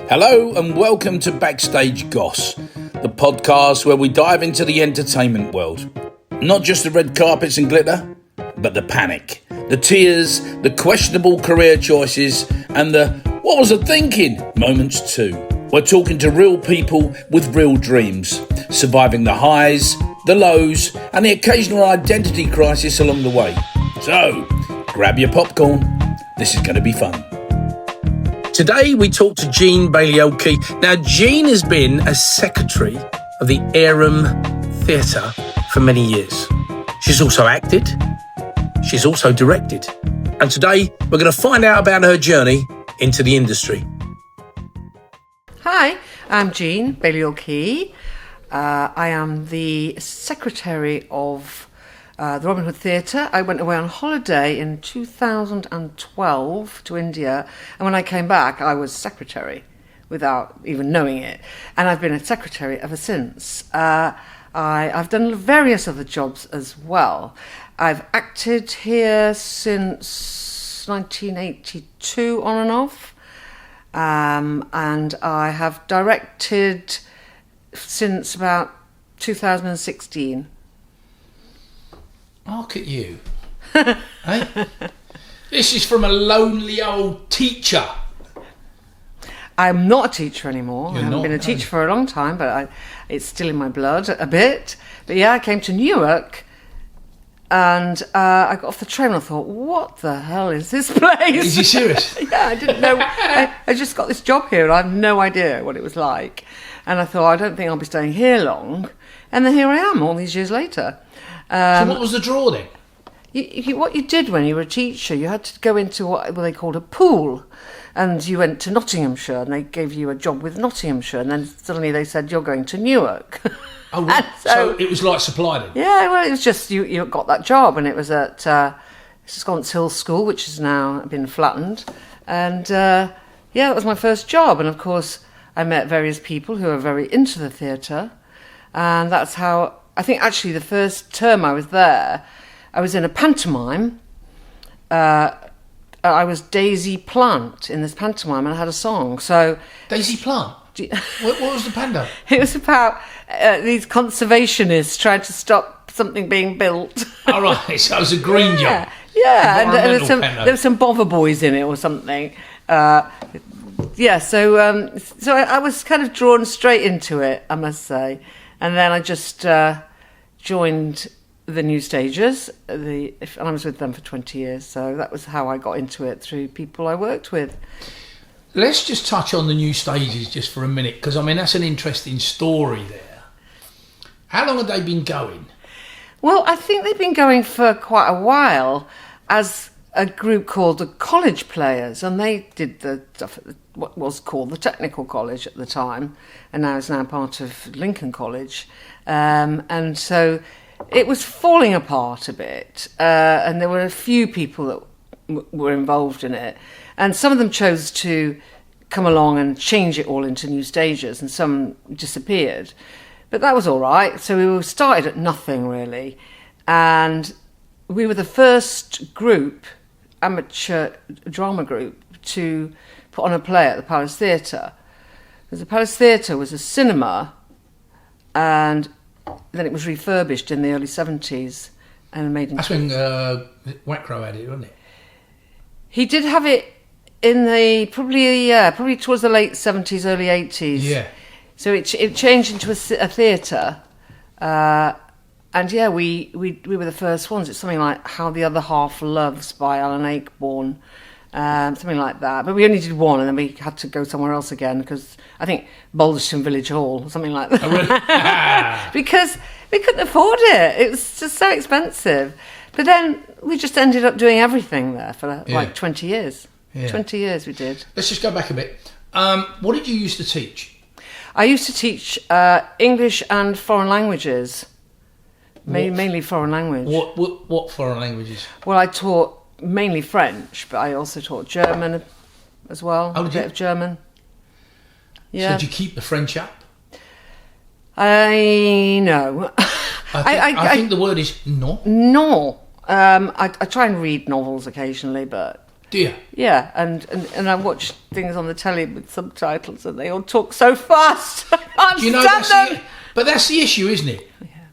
Hello and welcome to Backstage Goss, the podcast where we dive into the entertainment world. Not just the red carpets and glitter, but the panic, the tears, the questionable career choices, and the what was I thinking moments too. We're talking to real people with real dreams, surviving the highs, the lows, and the occasional identity crisis along the way. So, grab your popcorn. This is going to be fun. Today we talk to Jean Baliol-Key. Now, Jean has been a secretary of the Averham Theatre for many years. She's also acted. She's also directed. And today we're going to find out about her journey into the industry. Hi, I'm Jean Baliol-Key. I am the secretary of the Robin Hood Theatre. I went away on holiday in 2012 to India, and when I came back I was secretary without even knowing it, and I've been a secretary ever since. I've done various other jobs as well. I've acted here since 1982 on and off, and I have directed since about 2016. Look at you. Hey? This is from a lonely old teacher. I'm not a teacher anymore. You're I haven't not, been a teacher for a long time, but it's still in my blood a bit. But yeah, I came to Newark and I got off the train and I thought, what the hell is this place? Is you serious? Yeah, I didn't know. I just got this job here and I have no idea what it was like. And I thought, I don't think I'll be staying here long. And then here I am all these years later. So what was the draw then? What you did when you were a teacher, you had to go into what they called a pool, and you went to Nottinghamshire, and they gave you a job with Nottinghamshire, and then suddenly they said, you're going to Newark. Oh, right. So it was like supply then? Yeah, well, it was just, you got that job, and it was at Sconce Hill School, which has now been flattened, and yeah, that was my first job, and of course, I met various people who are very into the theatre, and that's how, I think actually the first term I was there, I was in a pantomime. I was Daisy Plant in this pantomime and I had a song. So Daisy Plant? What was the pando? It was about these conservationists trying to stop something being built. Oh, right, so it was a green job. Yeah, and there were some bother boys in it or something. Yeah, so I was kind of drawn straight into it, I must say. And then I just joined the New Stagers, and I was with them for 20 years, so that was how I got into it, through people I worked with. Let's just touch on the New Stagers just for a minute, because I mean that's an interesting story there. How long have they been going? Well, I think they've been going for quite a while as a group called the College Players, and they did the stuff at what was called the Technical College at the time, and now is now part of Lincoln College, and so it was falling apart a bit, and there were a few people that were involved in it, and some of them chose to come along and change it all into New Stagers, and some disappeared, but that was all right. So we started at nothing really, and we were the first group, amateur drama group, to put on a play at the Palace Theatre, because the Palace Theatre was a cinema, and then it was refurbished in the early 70s and made into... That's when Wackrow had it, wasn't it? He did have it in the probably towards the late 70s, early 80s. Yeah. So it changed into a theatre, and yeah, we were the first ones. It's something like How the Other Half Loves by Alan Ayckbourn, something like that. But we only did one, and then we had to go somewhere else again, because I think Balderstone Village Hall or something like that. Oh, really? Because we couldn't afford it. It was just so expensive. But then we just ended up doing everything there for like 20 years. Yeah. 20 years we did. Let's just go back a bit. What did you used to teach? I used to teach English and foreign languages, mainly foreign language. What foreign languages? Well, I taught mainly French, but I also taught German as well. Oh, did you? A bit of German. Yeah. So did you keep the French up? I know. I think the word is non. No. I try and read novels occasionally, but Do you? Yeah, and I watch things on the telly with subtitles, and they all talk so fast. I can't stand them. But that's the issue, isn't it? Yeah.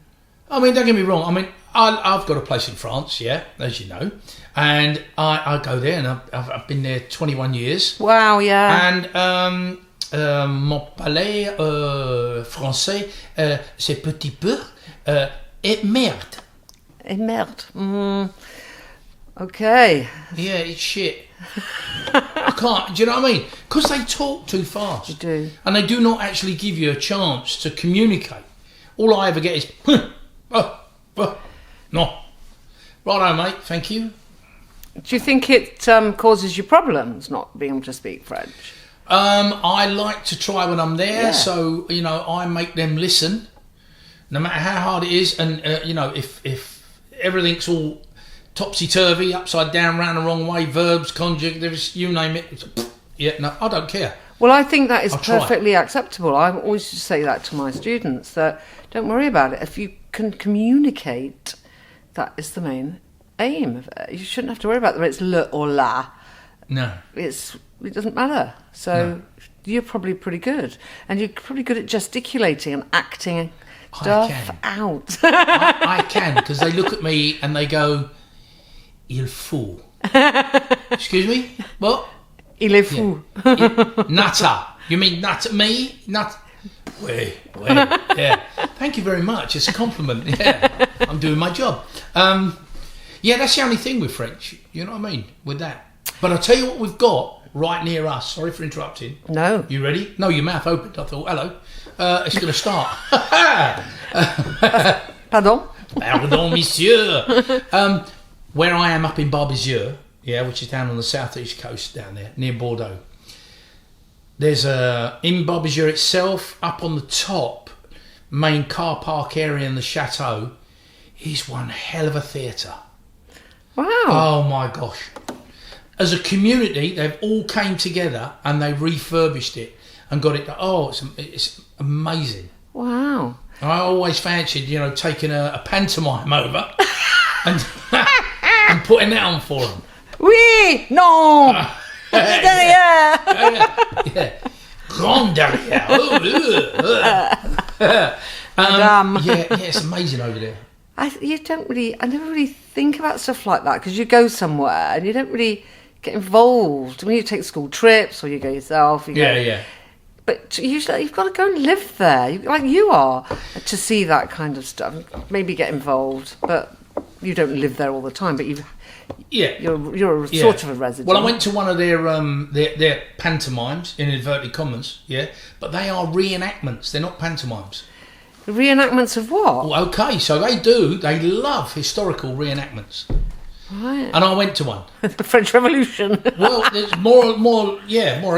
I mean, don't get me wrong. I mean, I've got a place in France, yeah, as you know, and I go there, and I've been there 21 years. Wow, yeah. And mon palais français, c'est petit peu et merde. Et merde. Okay. Yeah, it's shit. I can't. Do you know what I mean? Because they talk too fast. They do. And they do not actually give you a chance to communicate. All I ever get is, no. Righto, mate, thank you. Do you think it causes you problems not being able to speak French? I like to try when I'm there, Yeah. so, I make them listen, no matter how hard it is. And, if everything's all topsy-turvy, upside down, round the wrong way, verbs, conjunctives, you name it. No, I don't care. Well, I think that is I'll try. perfectly acceptable. I always say that to my students, that don't worry about it. If you can communicate, that is the main aim of it. You shouldn't have to worry about whether it's le or la. No. It doesn't matter. So you're probably pretty good. And you're probably good at gesticulating and acting stuff out. I can, because they look at me and they go, il faut. Excuse me? What? Il est fou. Nutter. You mean nut me? Nut. Wait. Yeah. Thank you very much. It's a compliment. Yeah. I'm doing my job. Yeah, that's the only thing with French. You know what I mean? With that. But I'll tell you what we've got right near us. Sorry for interrupting. No. You ready? No, your mouth opened. I thought, hello. It's going to start. Pardon? Pardon, monsieur. Where I am up in Barbezieux, which is down on the southeast coast down there, near Bordeaux. There's in Barbezieux itself, up on the top, main car park area in the chateau, is one hell of a theatre. Wow. Oh my gosh. As a community, they've all came together and they refurbished it and got it. Oh, it's amazing. Wow. I always fancied, taking a pantomime over and putting that on for them. Oui, non. Derrière. Yeah. Grand derrière. Madame. It's amazing over there. I never really think about stuff like that, because you go somewhere and you don't really get involved. When you take school trips or you go yourself. Yeah. But usually you've got to go and live there, like you are, to see that kind of stuff. Maybe get involved, but you don't live there all the time. But you're sort of a resident. Well, I went to one of their pantomimes, in inverted commas, but they are reenactments. They're not pantomimes. Reenactments of what? Well, okay, so they love historical reenactments. Right. And I went to one. The French Revolution. Well, it's more or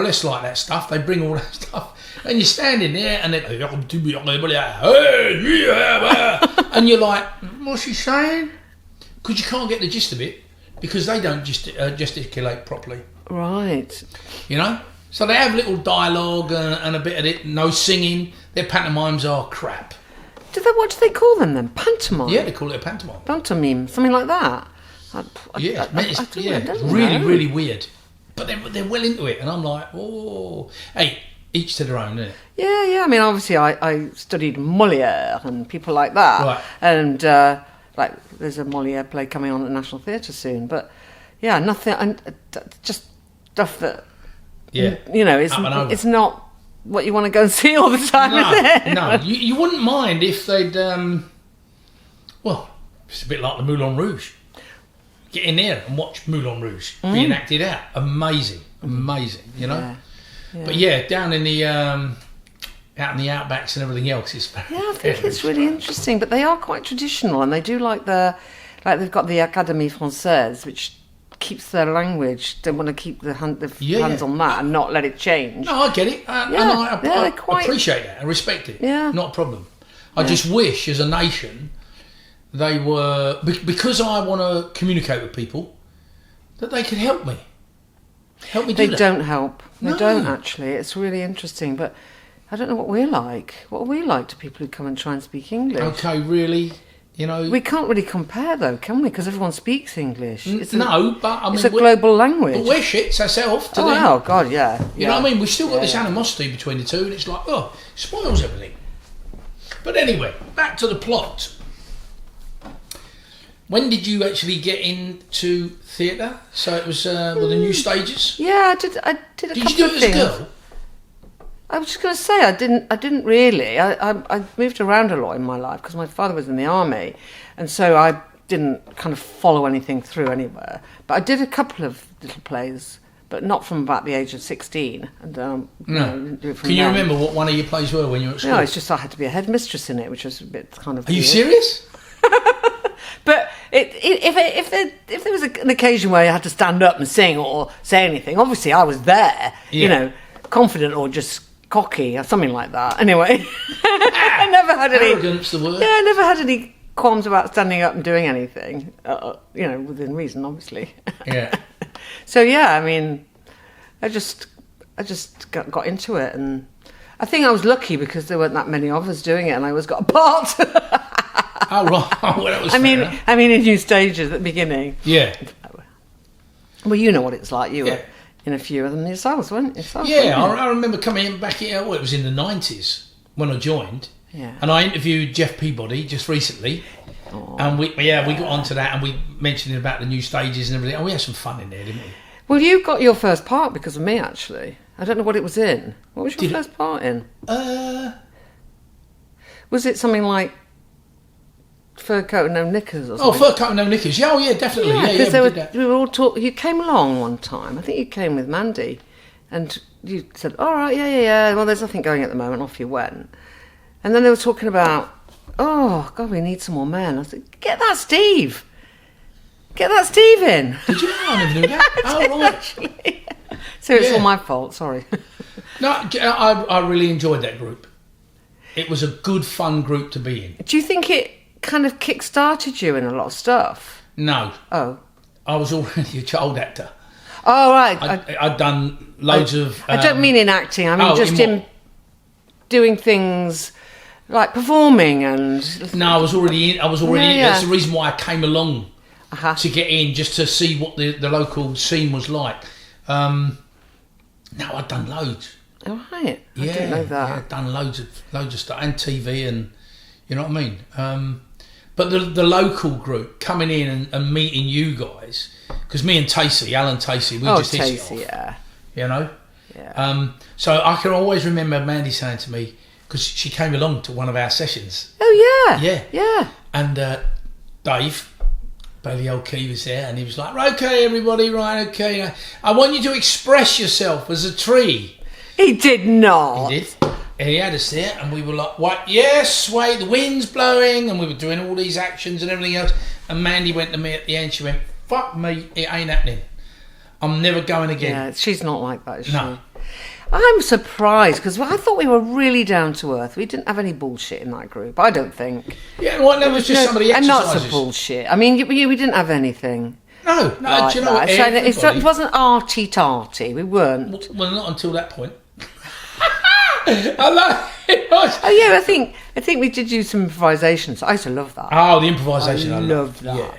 less like that stuff. They bring all that stuff, and you're standing there, and and you're like, what's she saying? Because you can't get the gist of it, because they don't gesticulate properly. Right. So they have little dialogue and a bit of it, no singing. Their pantomimes are crap. What do they call them then? Pantomime? Yeah, they call it a pantomime. Pantomime, something like that. It's really weird. But they're well into it, and I'm like, oh, hey, each to their own, isn't it? Yeah. I mean, obviously, I studied Molière and people like that, right. And there's a Molière play coming on at the National Theatre soon. But yeah, nothing, and just stuff that it's not what you want to go and see all the time, is it? No, you wouldn't mind if they'd. It's a bit like the Moulin Rouge. Get in there and watch Moulin Rouge being acted out. Amazing, Yeah. Yeah. But down in the out in the outbacks and everything else, it's very, I think it's really interesting. But they are quite traditional, and they do they've got the Académie Française, which keeps their language. They want to keep the hands on that and not let it change. No, I get it, and I appreciate that. I respect it. Yeah, not a problem. I just wish, as a nation, they were, because I want to communicate with people, that they could help me. Do they that. Don't help. They No. don't actually. It's really interesting, but I don't know what we're like. What are we like to people who come and try and speak English? Okay, really? You know, we can't really compare though, can we? Because everyone speaks English. It's but I mean, it's a global language. But we're shits ourselves to them. Oh God, yeah. You know what I mean? We've still got this animosity between the two, and it's like, it spoils everything. But anyway, back to the plot. When did you actually get into theatre? So it was with the new stages. Yeah, I did a couple of things. Did you do it as a girl? I was just going to say I didn't really. I moved around a lot in my life because my father was in the army, and so I didn't kind of follow anything through anywhere. But I did a couple of little plays, but not from about the age of 16. And no. Didn't do it from Can you then. remember what one of your plays were when you were at school? No, it's just I had to be a headmistress in it, which was a bit kind of. Are you weird. serious? But if there was an occasion where you had to stand up and sing or say anything, obviously I was there. Yeah. You know, confident or just cocky or something like that. Anyway, I never had any. Arrogance, the word. Yeah, I never had any qualms about standing up and doing anything. You know, within reason, obviously. Yeah. So yeah, I mean, I just got into it, and I think I was lucky because there weren't that many of us doing it, and I always got a part. Oh right. Well, that was I mean, in new stages at the beginning. Yeah. Well, you know what it's like. You were in a few of them yourselves, weren't you? Yeah, I remember coming in back in, it was in the 90s when I joined. Yeah. And I interviewed Jeff Peabody just recently. Oh, and we got onto that, and we mentioned about the new stages and everything. And we had some fun in there, didn't we? Well, you got your first part because of me, actually. I don't know what it was in. What was your first part in? Was it something like Fur Coat and No Knickers or something? Oh, Fur Coat and No Knickers. Yeah, definitely. Yeah, because we were all you came along one time. I think you came with Mandy, and you said, "All right, yeah. Well, there's nothing going at the moment." Off you went, and then they were talking about, "Oh God, we need some more men." I said, "Get that Steve in." Did you know? I never knew that. Oh, right. Actually. So it's all my fault. Sorry. No, I really enjoyed that group. It was a good, fun group to be in. Do you think it kind of kick-started you in a lot of stuff? No. Oh. I was already a child actor. Oh, right. I'd done loads of... I don't mean in acting. I mean just in doing things like performing and... No, I was already in. Yeah. That's the reason why I came along to get in, just to see what the local scene was like. No, I'd done loads. Oh, right. I didn't know that. Yeah, I'd done loads of stuff, and TV, and you know what I mean. But the local group coming in and meeting you guys, because me and Alan Tacey, we just hit it off. Yeah. You know. Yeah. So I can always remember Mandy saying to me, because she came along to one of our sessions. Oh yeah. Yeah. Yeah. And Dave Baliol-Key was there, and he was like, "Right, okay, everybody, right, okay. I want you to express yourself as a tree." He did not. He did. And he had us there, and we were like, "What? Yes, wait, the wind's blowing," and we were doing all these actions and everything else. And Mandy went to me at the end. She went, "Fuck me, it ain't happening. I'm never going again." Yeah, she's not like that, is she? No. I'm surprised because I thought we were really down to earth. We didn't have any bullshit in that group. I don't think. Yeah, well, that was just some of the and exercises. not some bullshit. I mean, we didn't have anything. No, Like do you know what? that. So it wasn't arty-tarty. We weren't. Well, not until that point. I love it. Oh yeah, I think we did do some improvisations. I used to love that. Oh, the improvisation. I love that. Yeah.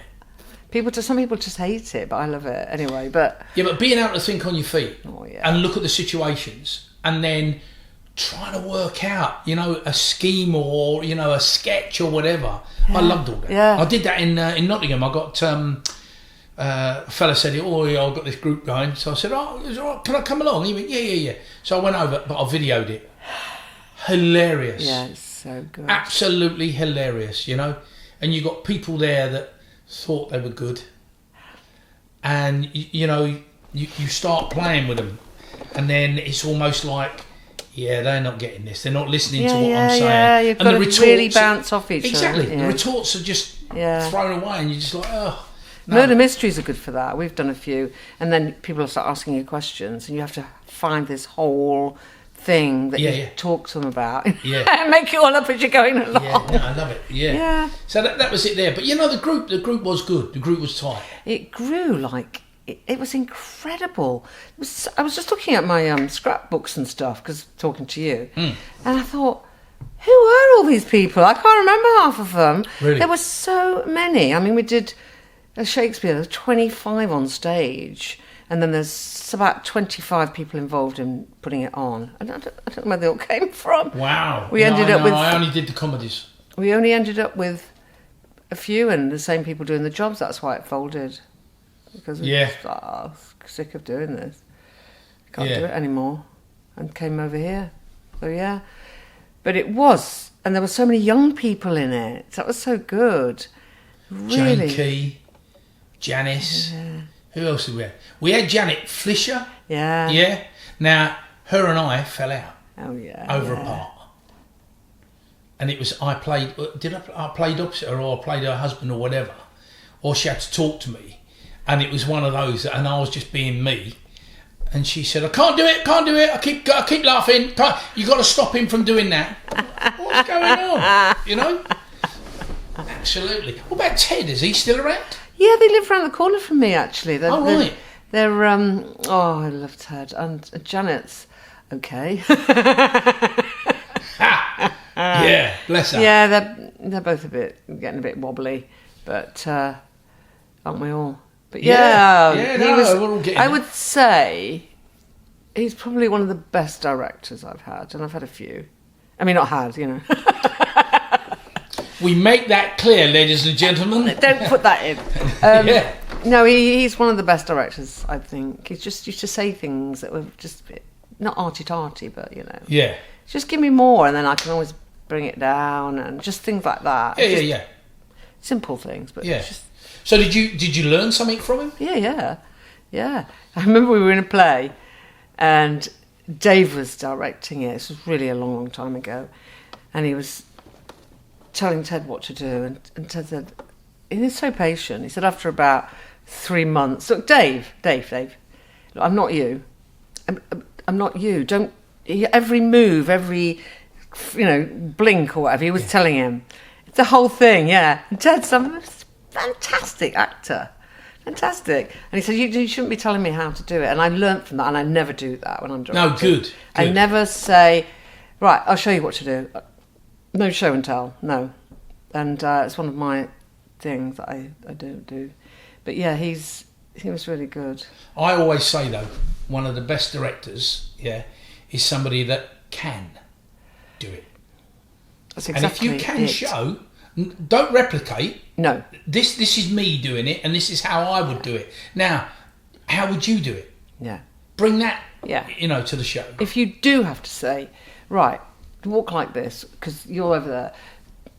Some people just hate it, but I love it anyway. But being able to think on your feet yeah. and look at the situations and then trying to work out, a scheme or a sketch or whatever. Yeah. I loved all that. Yeah. I did that in Nottingham. I got a fella said, "Oh yeah, I've got this group going." So I said, "Oh, is it all right? Can I come along?" He went, "Yeah." So I went over, but I videoed it. Hilarious. Yeah, it's so good. Absolutely hilarious, And you got people there that thought they were good, and you start playing with them, and then it's almost like, yeah, they're not getting this. They're not listening to what I'm saying. Yeah, you've got to really bounce off each other. Exactly. The retorts are just thrown away, and you're just like, oh. No. Murder mysteries are good for that. We've done a few, and then people will start asking you questions, and you have to find this whole thing that you talk to them about, and make it all up as you're going along. Yeah, no, I love it. Yeah. So that was it there. But the group was good. The group was tight. It grew like it was incredible. I was just looking at my scrapbooks and stuff because talking to you, and I thought who were all these people? I can't remember half of them. Really? There were so many. I mean, we did a Shakespeare, there were 25 on stage, and then there's about 25 people involved in putting it on. I don't know where they all came from. Wow. I only did the comedies. We only ended up with a few and the same people doing the jobs. That's why it folded. Because we were sick of doing this. Can't do it anymore. And came over here. So, yeah. But it was. And there were so many young people in it. That was so good. Really. Jane Key, Janice. Yeah. Who else did we have? We had Janet Flisher. Yeah. Yeah. Now, her and I fell out. Oh, yeah. Over a part. And it was, I played opposite her, or I played her husband or whatever. Or she had to talk to me. And it was one of those, and I was just being me. And she said, I can't do it. I keep laughing. You got to stop him from doing that. What's going on? You know? Absolutely. What about Ted? Is he still around? Yeah, they live around the corner from me, actually. Right. They're I love Ted. And Janet's okay. Yeah, bless her. Yeah, they're both getting a bit wobbly, but aren't we all? But I would say he's probably one of the best directors I've had, and I've had a few. I mean, not had, you know. We make that clear, ladies and gentlemen. Don't put that in. Yeah. No, he's one of the best directors, I think. He just used to say things that were just a bit, not arty-tarty, but, you know. Yeah. Just give me more, and then I can always bring it down, and just things like that. Yeah. Simple things, but just... So did you learn something from him? Yeah. I remember we were in a play, and Dave was directing it. This was really a long, long time ago, and he was telling Ted what to do, and Ted said, he was so patient. He said after about 3 months, look, Dave, look, I'm not you. I'm not you. Don't every move, every blink or whatever. He was telling him, it's the whole thing, yeah. And Ted's a fantastic actor, fantastic. And he said, you shouldn't be telling me how to do it. And I learnt from that, and I never do that when I'm directing. No, good. I never say, right, I'll show you what to do. No show and tell, no. And it's one of my things that I don't do. But yeah, he was really good. I always say, though, one of the best directors, is somebody that can do it. That's exactly and if you can show, don't replicate. No. This is me doing it, and this is how I would do it. Now, how would you do it? Yeah. Bring that, to the show. If you do have to say, right, walk like this because you're over there,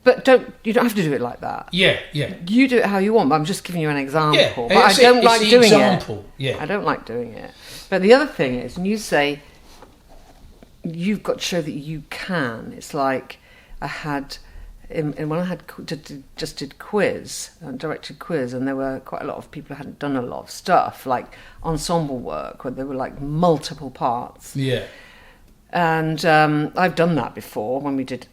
but you don't have to do it like that. Yeah. You do it how you want. But I'm just giving you an example. Yeah, but I don't like doing example. it. Yeah. I don't like doing it. But the other thing is, when you say you've got to show that you can, it's like I had. When I just did quiz, directed quiz, and there were quite a lot of people who hadn't done a lot of stuff, like ensemble work, where there were like multiple parts. Yeah. And I've done that before when we did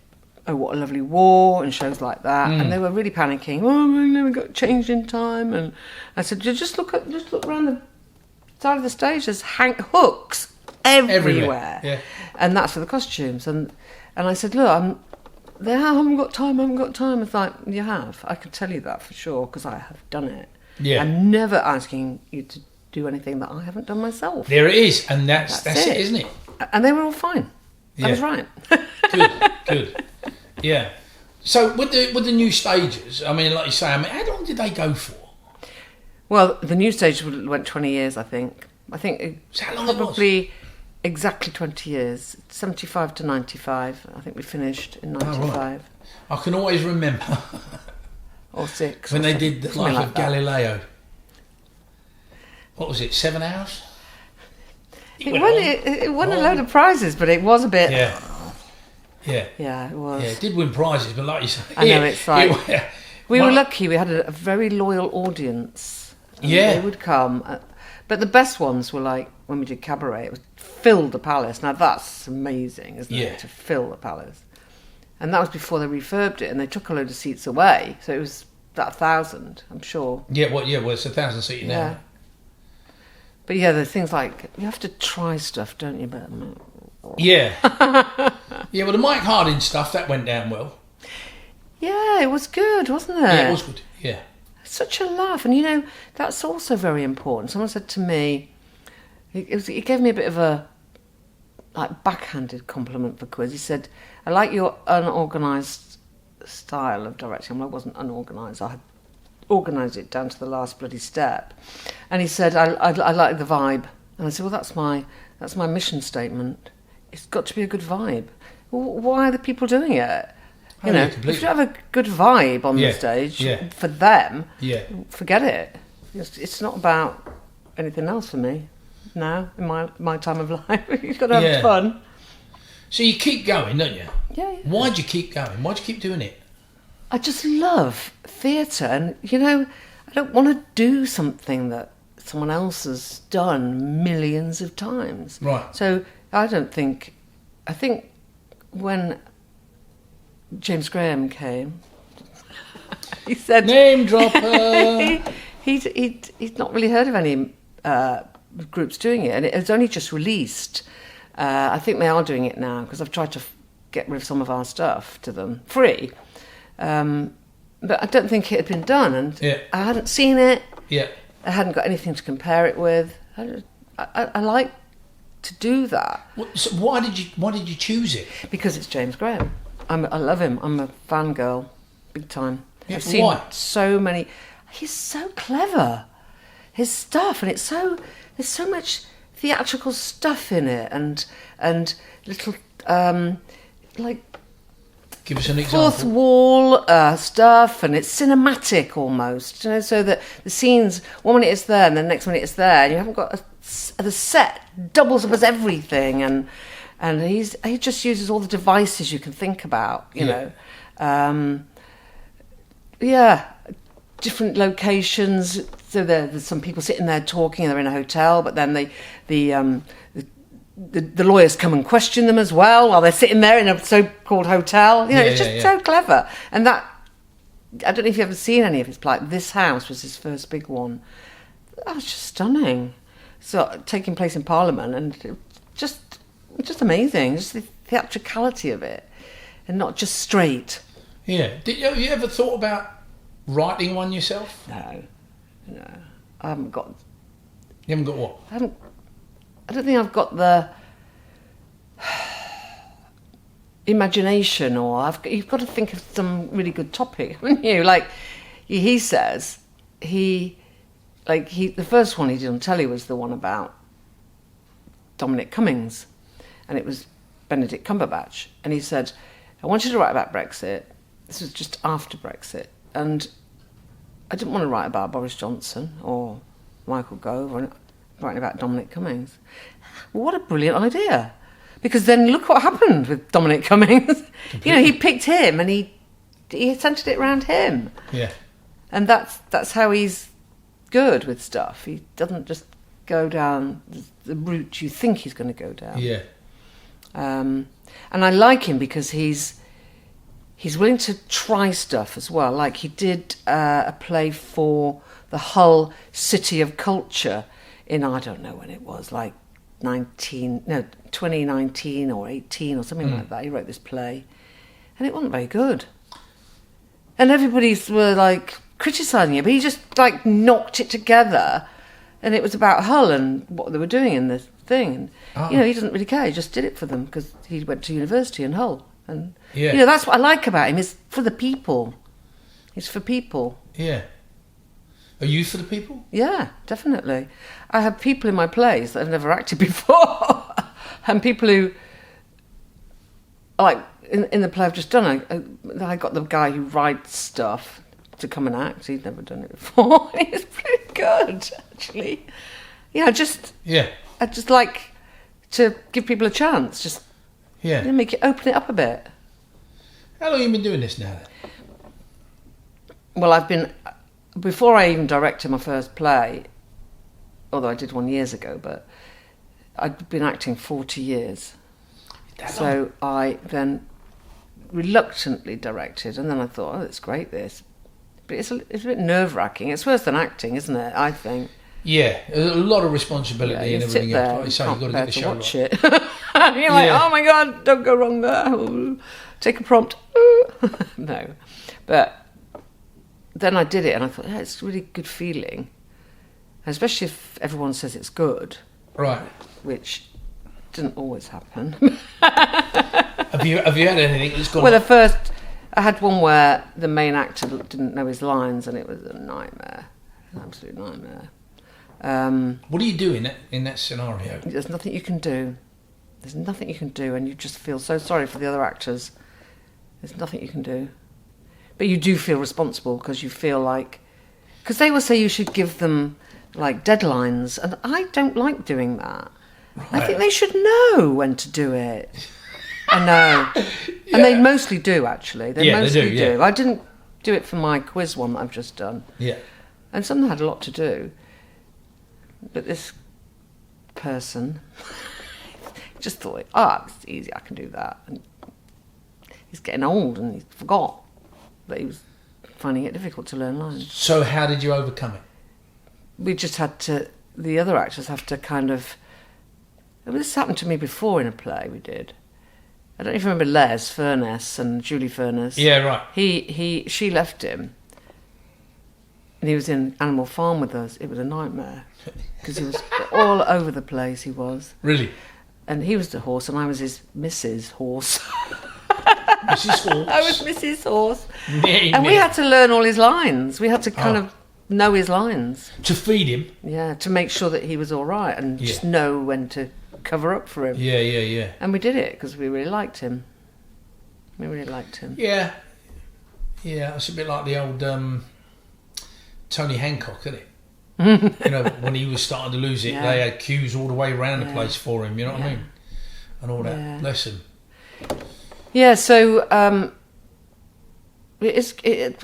Oh, What a Lovely War and shows like that, and they were really panicking. Oh, we got changed in time, and I said, just look around the side of the stage. There's hooks everywhere. Yeah. And that's for the costumes. And I said, look, I haven't got time. It's like, you have. I can tell you that for sure, because I have done it. Yeah. I'm never asking you to do anything that I haven't done myself. There it is, and that's it, isn't it? And they were all fine. I was right. Good. Yeah. So with the new stages, I mean, like you say, how long did they go for? Well, the new stage went 20 years, I think. Is that long probably it was? Exactly 20 years, 75 to 95. I think we finished in 95. Oh, right. I can always remember. Or 6. When they did The Life of that. Galileo. What was it, 7 hours? It won a load of prizes, but it was a bit... Yeah, it was. Yeah, it did win prizes, but like you say... I know, it's like... We were lucky, we had a very loyal audience. Yeah. They would come. But the best ones were like, when we did Cabaret, it filled the palace. Now that's amazing, isn't it? To fill the palace. And that was before they refurbed it, and they took a load of seats away. So it was that 1,000, I'm sure. Yeah, well, it's 1,000 seats now. But yeah, there's things like, you have to try stuff, don't you? But yeah. Yeah, well, the Mike Harding stuff, that went down well. Yeah, it was good, wasn't it? Yeah, it was good, yeah. Such a laugh. And, you know, that's also very important. Someone said to me, he gave me a bit of a backhanded compliment for quiz. He said, I like your unorganised style of directing. Well, I wasn't unorganised. I had organised it down to the last bloody step. And he said, I like the vibe. And I said, well, that's my mission statement. It's got to be a good vibe. Well, why are the people doing it? You know, if you have a good vibe on the stage for them, forget it. It's not about anything else for me now in my time of life. You've got to have fun. So you keep going, don't you? Yeah. Why do you keep going? Why do you keep doing it? I just love theatre, and you know, I don't want to do something that someone else has done millions of times. Right. So I think when James Graham came, he said, name dropper. he'd not really heard of any groups doing it, and it was only just released. I think they are doing it now because I've tried to get rid of some of our stuff to them free. But I don't think it had been done, and I hadn't seen it. Yeah. I hadn't got anything to compare it with. I like to do that. So why did you choose it? Because it's James Graham. I love him. I'm a fangirl, big time. Yeah, I've seen why? so many. He's so clever. His stuff, and there's so much theatrical stuff in it, and little like. Give us an example. Fourth wall stuff, and it's cinematic almost, you know, so that the scenes, one minute it's there and the next minute it's there, and you haven't got the set doubles up as everything, and he just uses all the devices you can think about, you know. Different locations, so there's some people sitting there talking, and they're in a hotel, but then the lawyers come and question them as well while they're sitting there in a so-called hotel. You know, it's just so clever. And that, I don't know if you've ever seen any of his play. This House was his first big one. That was just stunning. So taking place in Parliament, and just amazing. Just the theatricality of it, and not just straight. Yeah. Have you ever thought about writing one yourself? No. I haven't got. You haven't got what? I don't think I've got the imagination, or you've got to think of some really good topic, haven't you? Like he says, the first one he did on telly was the one about Dominic Cummings, and it was Benedict Cumberbatch, and he said, I want you to write about Brexit. This was just after Brexit, and I didn't want to write about Boris Johnson or Michael Gove or writing about Dominic Cummings. What a brilliant idea. Because then look what happened with Dominic Cummings. You know, he picked him and he centred it around him. Yeah. And that's how he's good with stuff. He doesn't just go down the route you think he's going to go down. Yeah. And I like him because he's willing to try stuff as well. Like he did a play for the Hull City of Culture in, I don't know when it was, like 2019 or 18 or something like that. He wrote this play, and it wasn't very good. And everybody were like criticising it, but he just like knocked it together, and it was about Hull and what they were doing in this thing. And, you know, he doesn't really care. He just did it for them because he went to university in Hull, and you know, that's what I like about him. Is for the people. He's for people. Yeah. Are you for the people? Yeah, definitely. I have people in my plays that have never acted before, and people who, like in the play I've just done, I got the guy who writes stuff to come and act. He'd never done it before. He's pretty good, actually. You know, I just like to give people a chance. Just you know, open it up a bit. How long have you been doing this now? Well, before I even directed my first play, although I did one years ago, but I'd been acting 40 years. So I then reluctantly directed, and then I thought, oh, it's great, this. But it's a bit nerve-wracking. It's worse than acting, isn't it, I think? Yeah, a lot of responsibility and everything else. Like you say, you've got to get the show right. You're like, oh my God, don't go wrong there. Take a prompt. No. But then I did it and I thought, yeah, it's a really good feeling. Especially if everyone says it's good. Right. Which didn't always happen. Have you had anything that's gone... Well, I had one where the main actor didn't know his lines and it was a nightmare. An absolute nightmare. What do you do in that scenario? There's nothing you can do. There's nothing you can do, and you just feel so sorry for the other actors. There's nothing you can do. But you do feel responsible because you feel like... Because they will say you should give them, like, deadlines, and I don't like doing that. Right. I think they should know when to do it. I know. Yeah. And they mostly do, actually. They mostly do. I didn't do it for my quiz one that I've just done. Yeah. And some had a lot to do. But this person just thought, it's easy, I can do that. And he's getting old and he forgot that he was finding it difficult to learn lines. So how did you overcome it? We just had to, the other actors have to kind of, this happened to me before in a play we did. I don't even remember Les Furness and Julie Furness. Yeah, right. She left him. And he was in Animal Farm with us. It was a nightmare. Because he was all over the place, he was. Really? And he was the horse and I was his Mrs. Horse. Mrs. Horse? I was Mrs. Horse. And we had to learn all his lines. We had to kind of know his lines. To feed him? Yeah, to make sure that he was all right and just know when to cover up for him. Yeah. And we did it because we really liked him. We really liked him. Yeah. Yeah, it's a bit like the old Tony Hancock, isn't it? You know, when he was starting to lose it, they had cues all the way around the place for him, you know what I mean? And all that. Yeah. Bless him. Yeah, so the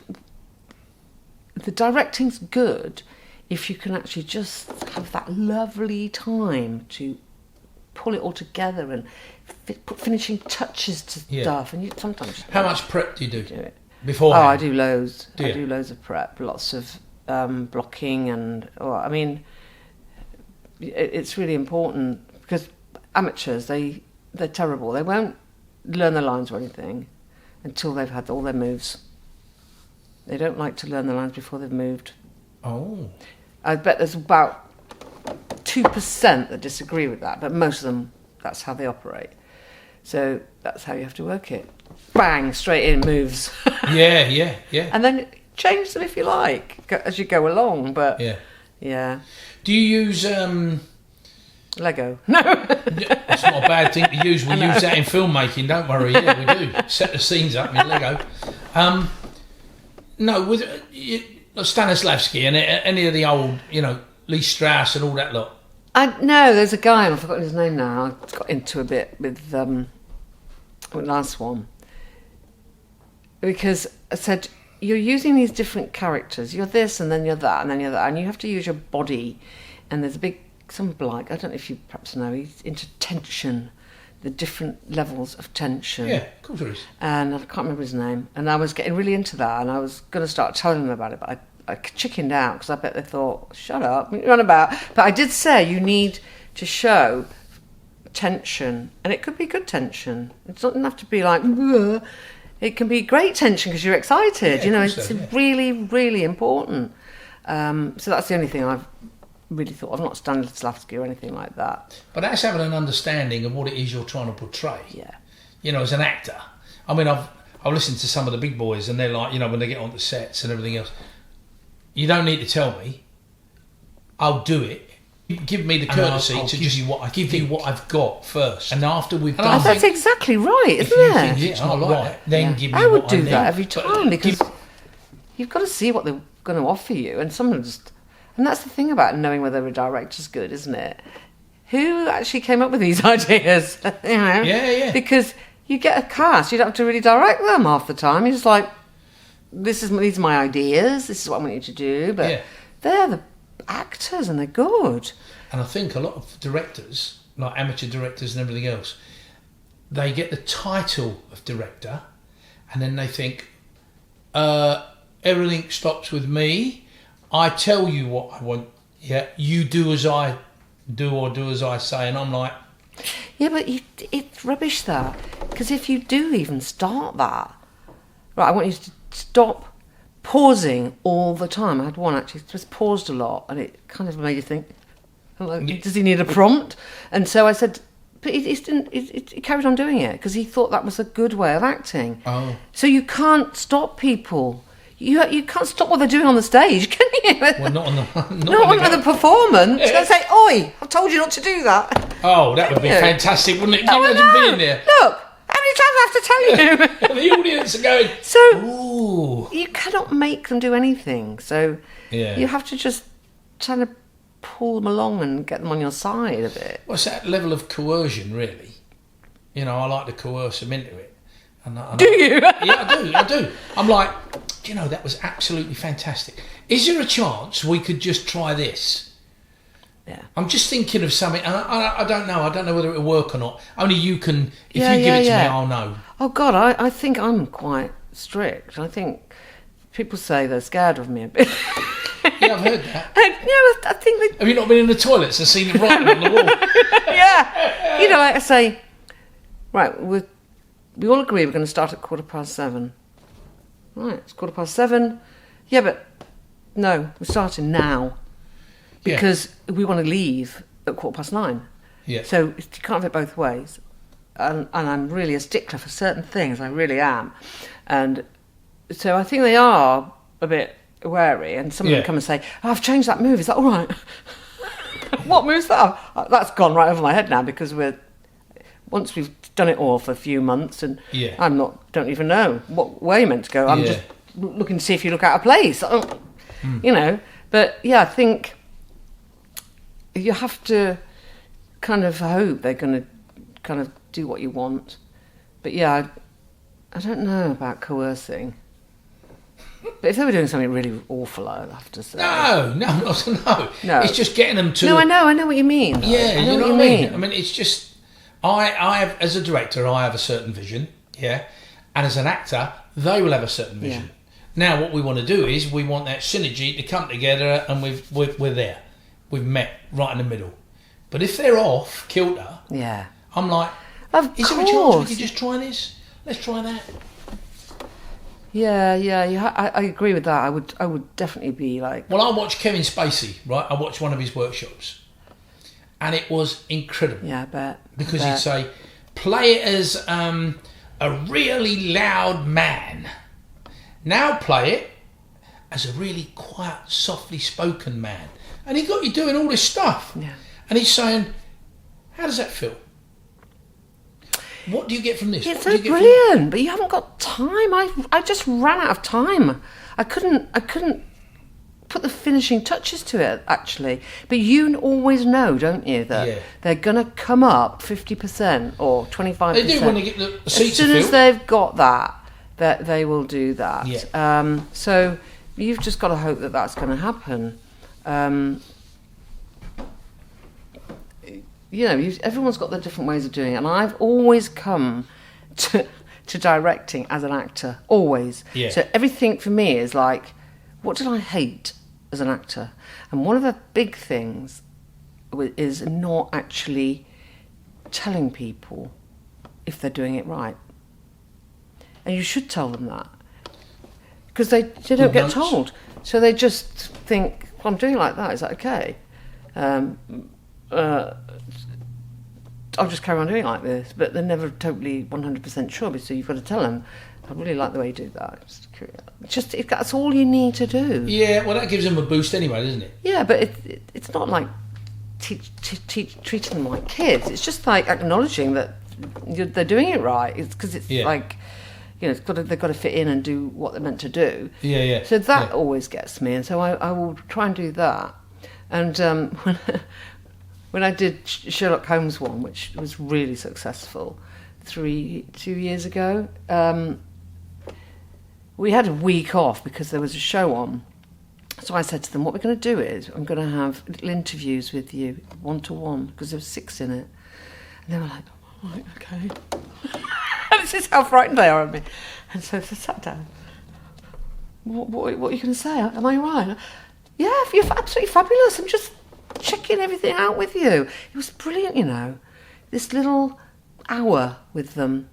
directing's good if you can actually just have that lovely time to pull it all together and put finishing touches to stuff. And you sometimes... How much prep do you do it before? Oh, I do loads. I do loads of prep, lots of blocking and... I mean, it's really important because amateurs, they're terrible. They won't learn the lines or anything until they've had all their moves. They don't like to learn the lines before they've moved. Oh. I bet there's about 2% that disagree with that, but most of them, that's how they operate. So that's how you have to work it. Bang, straight in, moves. Yeah. And then change them if you like, as you go along, but... Yeah. Do you use... Lego. No. It's not a bad thing to use. We use that in filmmaking, don't worry. Yeah, we do. Set the scenes up in Lego. No, with Stanislavski and any of the old, Lee Strauss and all that lot. No, there's a guy, and I've forgotten his name now. I got into a bit with last one. Because I said, you're using these different characters. You're this, and then you're that, and then you're that. And you have to use your body. And there's a big... Some bloke, I don't know if you perhaps know, he's into tension, the different levels of tension. Yeah, of course there is. And I can't remember his name. And I was getting really into that, and I was going to start telling them about it, but I chickened out because I bet they thought, shut up, what are you on about? But I did say you need to show tension, and it could be good tension. It doesn't have to be like, ugh. It can be great tension because you're excited. It's really, really important. So that's the only thing I've really thought of, not Stanislavski or anything like that. But that's having an understanding of what it is you're trying to portray. Yeah. As an actor. I mean, I've listened to some of the big boys and they're like, when they get onto sets and everything else, you don't need to tell me. I'll do it. Give me the courtesy to give you what I've got first. And after we've done... That's exactly right, isn't it? It's not right, then give me I would what do I need. that every time because you've got to see what they're going to offer you, and someone just... And that's the thing about knowing whether a director's good, isn't it? Who actually came up with these ideas? Yeah. Because you get a cast, you don't have to really direct them half the time. You're just like, these are my ideas, this is what I want you to do. But they're the actors and they're good. And I think a lot of directors, like amateur directors and everything else, they get the title of director and then they think, everything stops with me. I tell you what I want, you do as I do or do as I say, and I'm like... Yeah, but it's rubbish that, because if you do even start that, right, I want you to stop pausing all the time. I had one actually just paused a lot, and it kind of made you think, does he need a prompt? And so I said, but he carried on doing it because he thought that was a good way of acting. Oh. So you can't stop people. You can't stop what they're doing on the stage, can you? Well, not on the performance. They say, "Oi, I've told you not to do that." Oh, that would be fantastic, wouldn't it? Can you imagine being there? Look, how many times I have to tell you? And the audience are going, so ooh. You cannot make them do anything. So Yeah. you have to just try to pull them along and get them on your side a bit. What's that level of coercion, really? You know, I like to coerce them into it. Do you? Yeah, I do. I'm like, that was absolutely fantastic. Is there a chance we could just try this? Yeah. I'm just thinking of something, and I don't know. I don't know whether it'll work or not. Only you can. If Yeah, you give it to yeah. me, I'll know. Oh God, I think I'm quite strict. I think people say they're scared of me a bit. Yeah, I've heard that. I think they. Have you not been in the toilets and seen it writing on the wall? Yeah. Like I say, right, we all agree we're going to start at 7:15. Right, it's 7:15. Yeah, but no, we're starting now. Because we want to leave at 9:15. Yeah. So you can't have it both ways. And I'm really a stickler for certain things, I really am. And so I think they are a bit wary, and some of them come and say, I've changed that move, is that all right? What move's that? That's gone right over my head now, because once we've done it all for a few months, and don't even know what way you're meant to go. I'm just looking to see if you look out of place. But yeah, I think you have to kind of hope they're going to kind of do what you want. But yeah, I don't know about coercing. But if they were doing something really awful, I'd have to say. No. It's just getting them to... No, I know what you mean. Though. Yeah, I know what you mean. I mean, it's just... I have, as a director, I have a certain vision, and as an actor, they will have a certain vision. Now, what we want to do is we want that synergy to come together, and we're there. We've met right in the middle. But if they're off kilter, I'm like, is there a chance we could just try this? Let's try that. Yeah. I agree with that. I would definitely be like... Well, I watched Kevin Spacey, right? I watched one of his workshops. And it was incredible. Yeah, I bet. Because he'd say, play it as a really loud man. Now play it as a really quiet, softly spoken man. And he got you doing all this stuff. Yeah. And he's saying, how does that feel? What do you get from this? It's so brilliant, but you haven't got time. I just ran out of time. I couldn't put the finishing touches to it, actually. But you always know, don't you, that they're going to come up 50% or 25%. They do when they get the seats. As soon as they've got that they will do that. Yeah. So you've just got to hope that that's going to happen. Everyone's got their different ways of doing it, and I've always come to directing as an actor, always. Yeah. So everything for me is like, what did I hate as an actor? And one of the big things is not actually telling people if they're doing it right. And you should tell them that, because they don't get told. So they just think, well, I'm doing it like that, is that okay? I'll just carry on doing it like this, but they're never totally 100% sure, so you've got to tell them, I really like the way you do that. That's all you need to do. Yeah, well, that gives them a boost anyway, doesn't it? Yeah, but it's not like treating them like kids. It's just like acknowledging that they're doing it right. It's because it's like, they've got to fit in and do what they're meant to do. Yeah. So that always gets me, and so I will try and do that. And when I did Sherlock Holmes one, which was really successful, 2 years ago, we had a week off because there was a show on. So I said to them, what we're going to do is I'm going to have little interviews with you, 1-to-1, because there were 6 in it. And they were like, oh, right, okay. This is how frightened they are of me. And so I sat down. What are you going to say? Am I right? Yeah, you're absolutely fabulous. I'm just checking everything out with you. It was brilliant, this little hour with them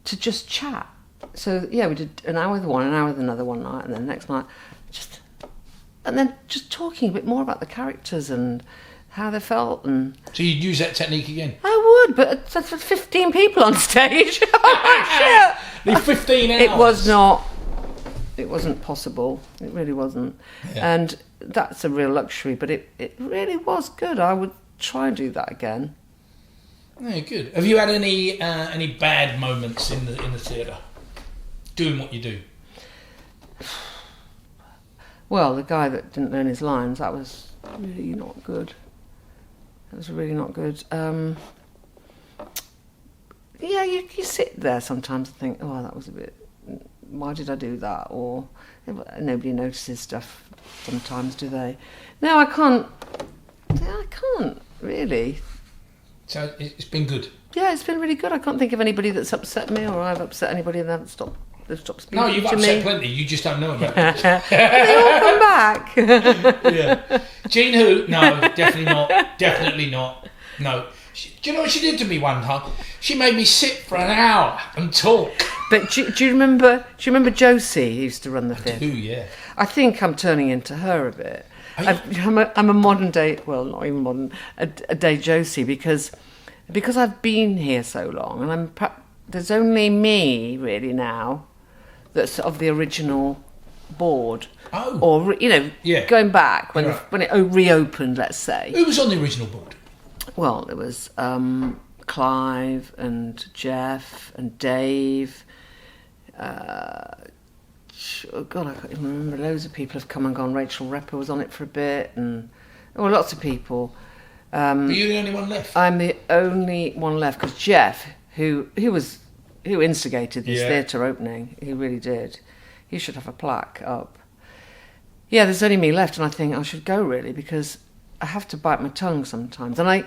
to just chat. So yeah, we did an hour with one, an hour with another one night, and then the next night, and then just talking a bit more about the characters and how they felt. And so you'd use that technique again? I would, but for 15 people on stage. Oh, shit. The 15 hours. It wasn't possible. It really wasn't. Yeah. And that's a real luxury, but it really was good. I would try and do that again. Yeah, good. Have you had any bad moments in the theatre doing what you do? Well, the guy that didn't learn his lines, that was really not good. That was really not good. Yeah, you sit there sometimes and think, oh, that was a bit... Why did I do that? Or nobody notices stuff sometimes, do they? No, I can't. Yeah, I can't, really. So it's been good? Yeah, it's been really good. I can't think of anybody that's upset me or I've upset anybody and they've stopped speaking to me. No, you've upset plenty. You just don't know about it. They all come back. Yeah. Jean who? No, definitely not. Definitely not. No. Do you know what she did to me one time? She made me sit for an hour and talk. But do you remember Josie, who used to run the theatre? I do, yeah. I think I'm turning into her a bit. I'm a modern day, well, not even modern, a day Josie, because I've been here so long, and there's only me really now that's of the original board. Oh. Or going back when it reopened, let's say. Who was on the original board? Well, there was Clive and Jeff and Dave. Oh God, I can't even remember. Loads of people have come and gone. Rachel Repper was on it for a bit, and lots of people. Are you the only one left? I'm the only one left because Jeff, who instigated this theatre opening, he really did. He should have a plaque up. Yeah, there's only me left, and I think I should go really because I have to bite my tongue sometimes, and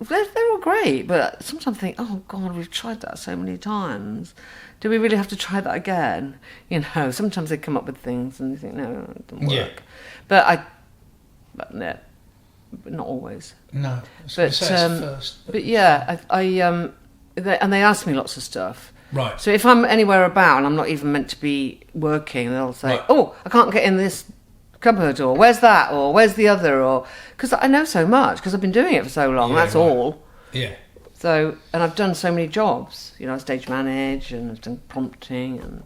they're all great, but sometimes I think, oh God, we've tried that so many times. Do we really have to try that again? Sometimes they come up with things and you think, no, it doesn't work. But not always. No, but yeah, and they ask me lots of stuff. Right. So if I'm anywhere about and I'm not even meant to be working, they'll say, oh, I can't get in this cupboard, or where's that, or where's the other, or because I know so much because I've been doing it for so long. That's all. Yeah. So, and I've done so many jobs. I stage manage and I've done prompting and.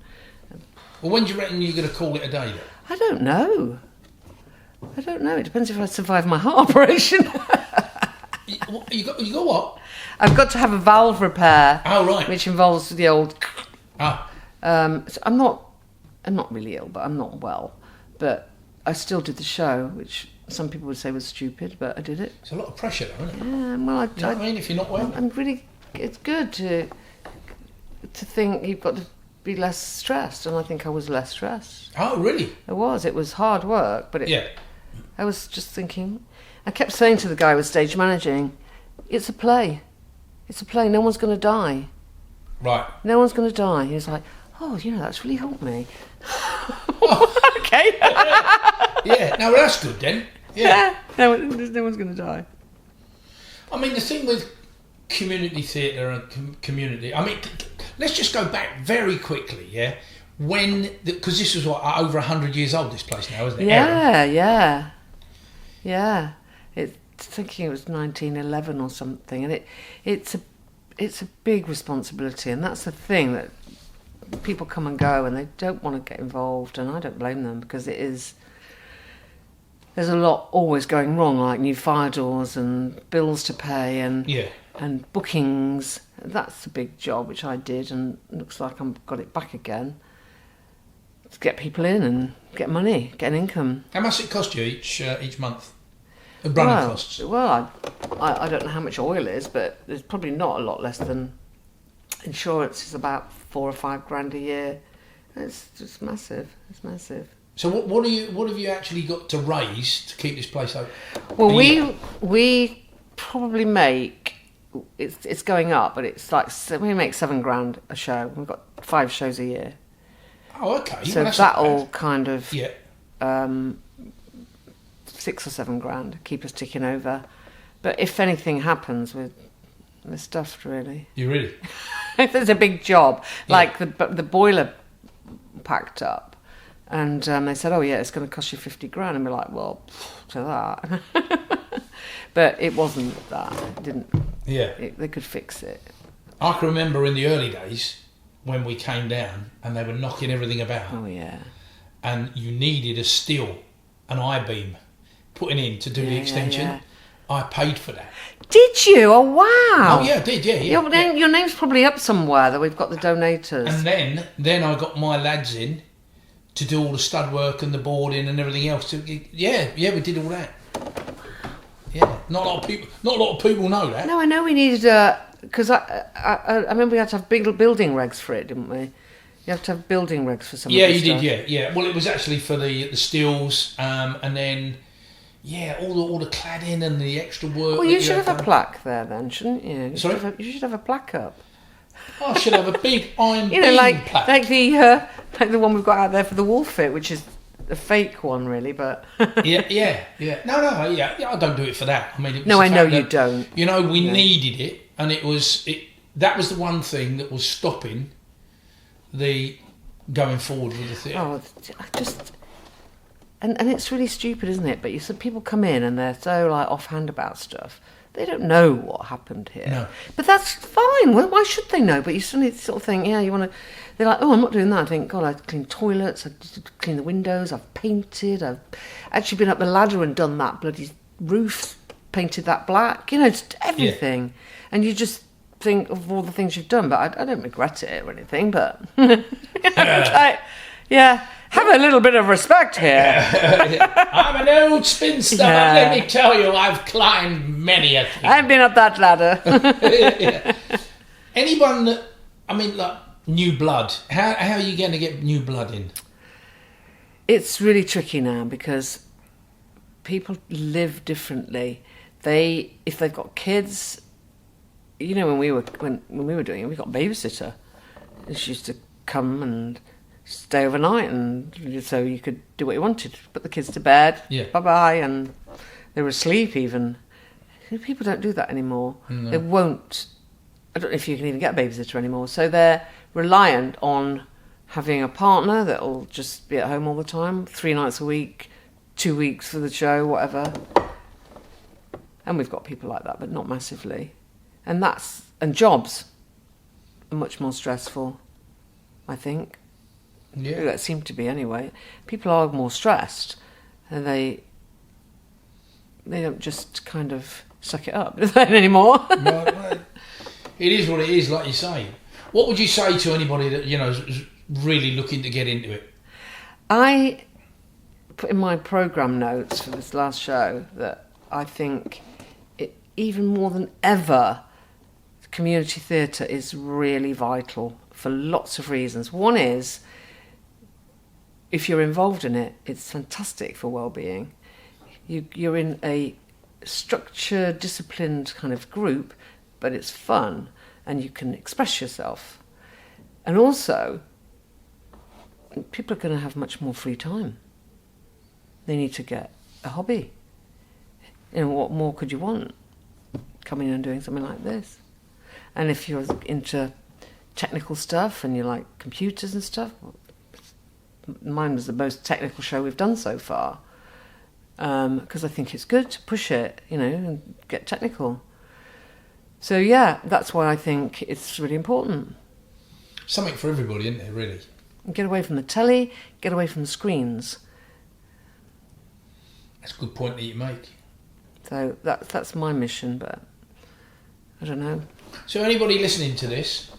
Well, when do you reckon you're going to call it a day then? I don't know. It depends if I survive my heart operation. You got what? I've got to have a valve repair. Oh right. Which involves the old. Ah. So I'm not really ill, but I'm not well. But I still did the show, which some people would say was stupid, but I did it. It's a lot of pressure, though, isn't it? Yeah, well, you know what I mean? If you're not well, it's good to think you've got to be less stressed, and I think I was less stressed. Oh, really? It was hard work, but I was just thinking. I kept saying to the guy who was stage managing, "It's a play. It's a play. No one's going to die. Right. No one's going to die." He was like, "Oh, that's really helped me." Okay. Yeah. No, well, that's good then. Yeah. No one's going to die. I mean, the thing with community theatre and community... I mean, let's just go back very quickly, yeah? Because this was, over 100 years old, this place now, isn't it? Yeah. Thinking it was 1911 or something, and it's a big responsibility, and that's the thing that people come and go and they don't want to get involved, and I don't blame them because there's a lot always going wrong, like new fire doors and bills to pay and bookings. That's a big job which I did, and it looks like I've got it back again to get people in and get money, get an income. How much does it cost you each month? Running costs. Well, I don't know how much oil is, but there's probably not a lot less than insurance is about $4 or $5 grand a year. It's just massive. It's massive. So what have you actually got to raise to keep this place open? Well, we probably make it's going up, but it's like we make $7 grand a show. We've got 5 shows a year. Oh, okay. So that'll kind of 6 or 7 grand keep us ticking over. But if anything happens, we're stuffed, really. You really? If there's a big job, like the boiler packed up, and they said, "Oh yeah, it's going to cost you 50 grand," and we're like, "Well, to that." But it wasn't that. It didn't. Yeah. They could fix it. I can remember in the early days when we came down and they were knocking everything about. Oh yeah. And you needed a steel, an I-beam, putting in to do the extension. Yeah. I paid for that. Did you? Oh wow! Oh yeah, I did. Yeah. Your name's probably up somewhere that we've got the donators. And then I got my lads in to do all the stud work and the boarding and everything else. Yeah, we did all that. Yeah, not a lot of people know that. No, I know we needed because I remember we had to have big building regs for it, didn't we? You have to have building regs for some. Yeah, of the you stuff. did. Yeah. Well, it was actually for the steels, and then all the cladding and the extra work. Well, you should have a plaque there then, shouldn't you? Sorry? You should have a plaque up. I should have a big iron You know, beam like plaque. like the one we've got out there for the wall fit, which is a fake one, really. But Yeah. No, I don't do it for that. I mean, it was no, the I know fact you that, don't. You know, we needed it, and that was the one thing that was stopping the going forward with the theatre. Oh, I just and it's really stupid, isn't it? But you said people come in and they're so like offhand about stuff. They don't know what happened here. No. But that's fine. Why should they know? But you suddenly sort of think, yeah, you want to. They're like, oh, I'm not doing that. I think, God, I cleaned toilets, I cleaned the windows, I've painted, I've actually been up the ladder and done that bloody roof, painted that black. You know, just everything. And you just think of all the things you've done. But I don't regret it or anything. But yeah. Have a little bit of respect here. I'm an old spinster, but let me tell you, I've climbed many a thing. I've been up that ladder. Anyone that, like new blood, how are you going to get new blood in? It's really tricky now because people live differently. If they've got kids, you know, when we were doing it, we got a babysitter. And she used to come and stay overnight, and so you could do what you wanted. Put the kids to bed, bye-bye, and they were asleep even. People don't do that anymore. No. They won't. I don't know if you can even get a babysitter anymore. So they're reliant on having a partner that'll just be at home all the time, 3 nights a week, 2 weeks for the show, whatever. And we've got people like that, but not massively. And jobs are much more stressful, I think. Yeah. That seem to be anyway. People are more stressed, and they don't just kind of suck it up anymore. Right. It is what it is, like you say. What would you say to anybody that, you know, is really looking to get into it? I put in my programme notes for this last show that I think even more than ever, community theatre is really vital for lots of reasons. One is, if you're involved in it, it's fantastic for well-being. You're in a structured, disciplined kind of group, but it's fun and you can express yourself. And also, people are going to have much more free time. They need to get a hobby. You know, what more could you want coming and doing something like this? And if you're into technical stuff and you like computers and stuff, mine was the most technical show we've done so far, because I think it's good to push it, you know, and get technical. So yeah, that's why I think it's really important. Something for everybody, isn't it, really? Get away from the telly, get away from the screens. That's a good point that you make. So that's my mission, but I don't know. So anybody listening to this,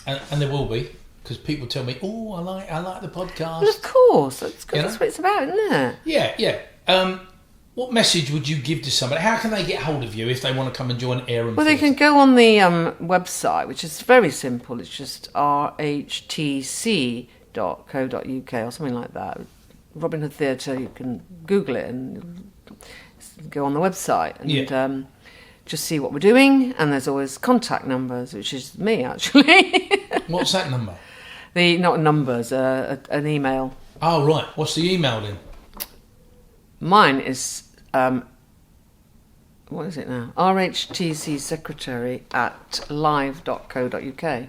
and there will be, because people tell me, oh, I like the podcast. Well, of course, that's good. You know? That's what it's about, isn't it? Yeah. What message would you give to somebody? How can they get hold of you if they want to come and join Averham Well, they Theatre? can go on the website, which is very simple. It's just rhtc.co.uk or something like that. Robin Hood Theatre, you can Google it and go on the website and just see what we're doing. And there's always contact numbers, which is me, actually. What's that number? Not numbers, an email. Oh, right. What's the email then? Mine is what is it now? RHTC secretary at live.co.uk.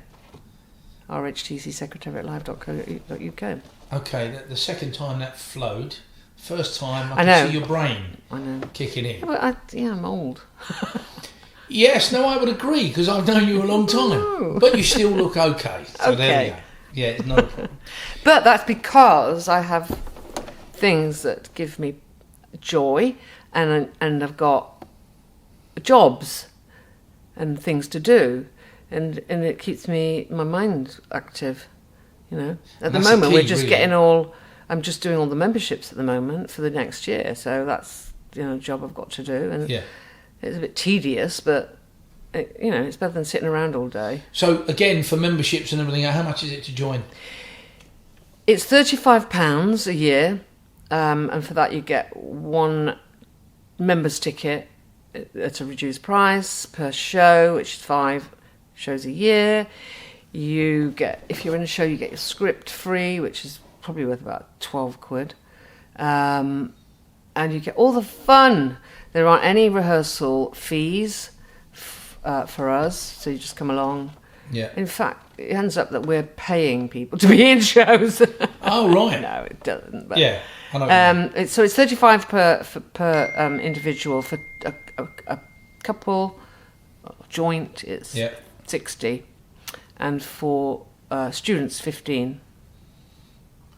RHTC secretary at live.co.uk. Okay, the second time that flowed. First time I I know. could see your brain I know. kicking in. Well, I'm old. Yes, no, I would agree because I've known you a long time. But you still look okay. So there we go. Yeah, it's not a problem. But that's because I have things that give me joy, and I've got jobs and things to do, and it keeps my mind active. You know, at the moment we're just I'm just doing all the memberships at the moment for the next year, so that's a job I've got to do, and it's a bit tedious, but it's better than sitting around all day. So again, for memberships and everything, how much is it to join? It's £35 a year, and for that you get one member's ticket at a reduced price per show, which is 5 shows a year. You get, if you're in a show, you get your script free, which is probably worth about £12. And you get all the fun. There aren't any rehearsal fees for us, so you just come along. Yeah. In fact, it ends up that we're paying people to be in shows. Oh, right. No, it doesn't. But, yeah, I know. so it's £35 per individual. For a couple, joint, it's 60, and for students, 15.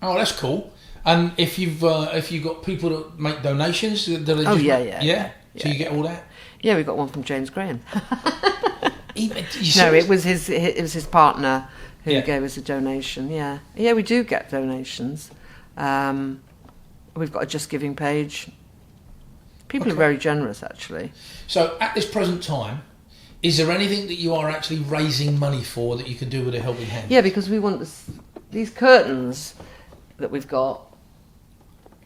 Oh, that's cool. And if you've got people that make donations, that are Oh, just, yeah. So you get all that. Yeah, we got one from James Graham. No, it was his partner who gave us a donation. Yeah, we do get donations. We've got a Just Giving page. People are very generous, actually. So at this present time, is there anything that you are actually raising money for that you can do with a helping hand? Yeah, because we want these curtains that we've got.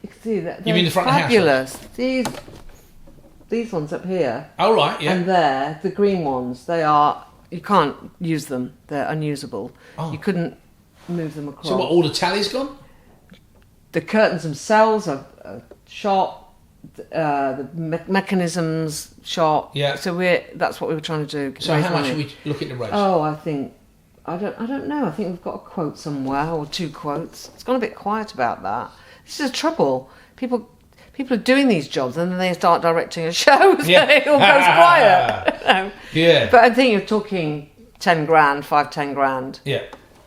You can see that You mean the front fabulous. of the house? These ones up here. Oh, right, yeah. And there, the green ones, you can't use them. They're unusable. Oh. You couldn't move them across. So what, all the tally's gone? The curtains themselves are shot. The mechanisms shot. Yeah. So that's what we were trying to do. So how much are we looking to raise? Oh, I don't know. I think we've got a quote somewhere, or 2 quotes. It's gone a bit quiet about that. This is the trouble. People are doing these jobs and then they start directing a show, so it all goes quiet. Yeah. But I think you're talking 10 grand, 10 grand. Yeah.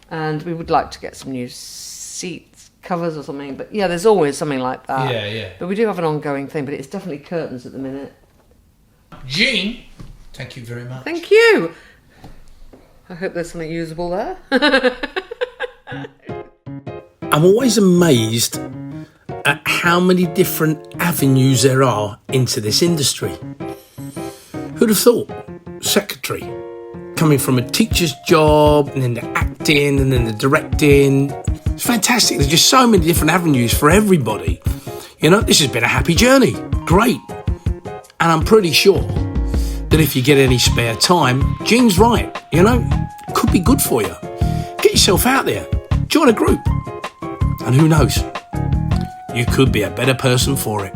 And we would like to get some new seats, covers or something. But yeah, there's always something like that. Yeah. But we do have an ongoing thing, but it's definitely curtains at the minute. Jean, thank you very much. Thank you. I hope there's something usable there. I'm always amazed at how many different avenues there are into this industry. Who'd have thought? Secretary, coming from a teacher's job, and then the acting, and then the directing. It's fantastic. There's just so many different avenues for everybody. This has been a happy journey. Great. And I'm pretty sure that if you get any spare time, Jean's right, could be good for you. Get yourself out there. Join a group. And who knows? You could be a better person for it.